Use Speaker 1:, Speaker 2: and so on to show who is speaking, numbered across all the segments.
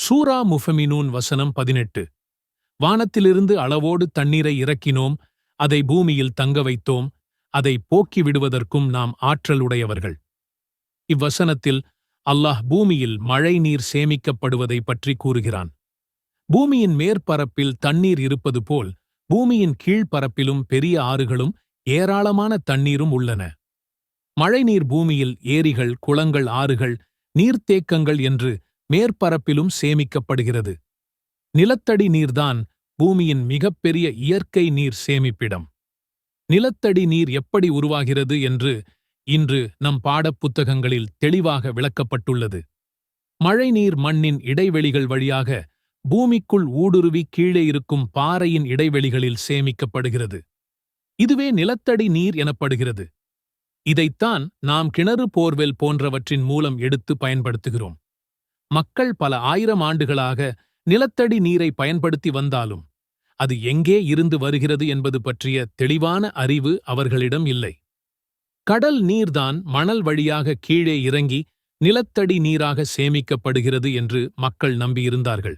Speaker 1: சூரா முஃபமினூன் வசனம் 18. வானத்திலிருந்து அளவோடு தண்ணீரை இறக்கினோம், அதை பூமியில் தங்க வைத்தோம், அதை போக்கி விடுவதற்கும் நாம் ஆற்றலுடையவர்கள். இவ்வசனத்தில் அல்லாஹ் பூமியில் மழை நீர் சேமிக்கப்படுவதை பற்றி கூறுகிறான். பூமியின் மேற்பரப்பில் தண்ணீர் இருப்பது போல் பூமியின் கீழ்ப்பரப்பிலும் பெரிய ஆறுகளும் ஏராளமான தண்ணீரும் உள்ளன. மழைநீர் பூமியில் ஏரிகள், குளங்கள், ஆறுகள், நீர்த்தேக்கங்கள் என்று மேற்பரப்பிலும் சேமிக்கப்படுகிறது. நிலத்தடி நீர்தான் பூமியின் மிகப்பெரிய இயற்கை நீர் சேமிப்பிடம். நிலத்தடி நீர் எப்படி உருவாகிறது என்று இன்று நம் பாடப்புத்தகங்களில் தெளிவாக விளக்கப்பட்டுள்ளது. மழைநீர் மண்ணின் இடைவெளிகள் வழியாக பூமிக்குள் ஊடுருவி கீழே இருக்கும் பாறையின் இடைவெளிகளில் சேமிக்கப்படுகிறது. இதுவே நிலத்தடி நீர் எனப்படுகிறது. இதைத்தான் நாம் கிணறு, போர்வெல் போன்றவற்றின் மூலம் எடுத்து பயன்படுத்துகிறோம். மக்கள் பல ஆயிரம் ஆண்டுகளாக நிலத்தடி நீரை பயன்படுத்தி வந்தாலும் அது எங்கே இருந்து வருகிறது என்பது பற்றிய தெளிவான அறிவு அவர்களிடம் இல்லை. கடல் நீர்தான் மணல் வழியாக கீழே இறங்கி நிலத்தடி நீராக சேமிக்கப்படுகிறது என்று மக்கள் நம்பியிருந்தார்கள்.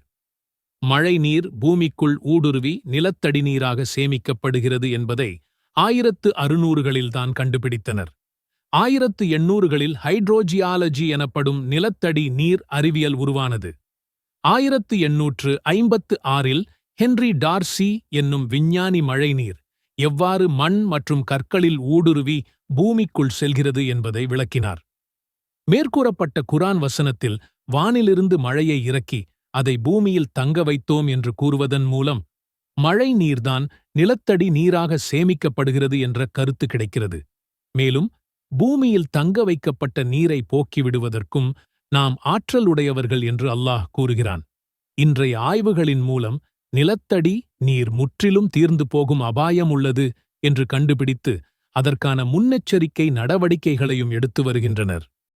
Speaker 1: மழை நீர் பூமிக்குள் ஊடுருவி நிலத்தடி நீராக சேமிக்கப்படுகிறது என்பதை 1600களில்தான் கண்டுபிடித்தனர். 1800களில் ஹைட்ரோஜியாலஜி எனப்படும் நிலத்தடி நீர் அறிவியல் உருவானது. 1856இல் ஹென்றி டார்சி என்னும் விஞ்ஞானி மழைநீர் எவ்வாறு மண் மற்றும் கற்களில் ஊடுருவி பூமிக்குள் செல்கிறது என்பதை விளக்கினார். மேற்கூறப்பட்ட குரான் வசனத்தில் வானிலிருந்து மழையை இறக்கி அதை பூமியில் தங்க வைத்தோம் என்று கூறுவதன் மூலம் மழை நீர்தான் நிலத்தடி நீராக சேமிக்கப்படுகிறது என்ற கருத்து கிடைக்கிறது. மேலும் பூமியில் தங்க வைக்கப்பட்ட நீரை போக்கிவிடுவதற்கும் நாம் ஆற்றலுடையவர்கள் என்று அல்லாஹ் கூறுகிறான். இன்றைய ஆய்வுகளின் மூலம் நிலத்தடி நீர் முற்றிலும் தீர்ந்து போகும் அபாயம் உள்ளது என்று கண்டுபிடித்து அதற்கான முன்னெச்சரிக்கை நடவடிக்கைகளையும் எடுத்து வருகின்றனர்.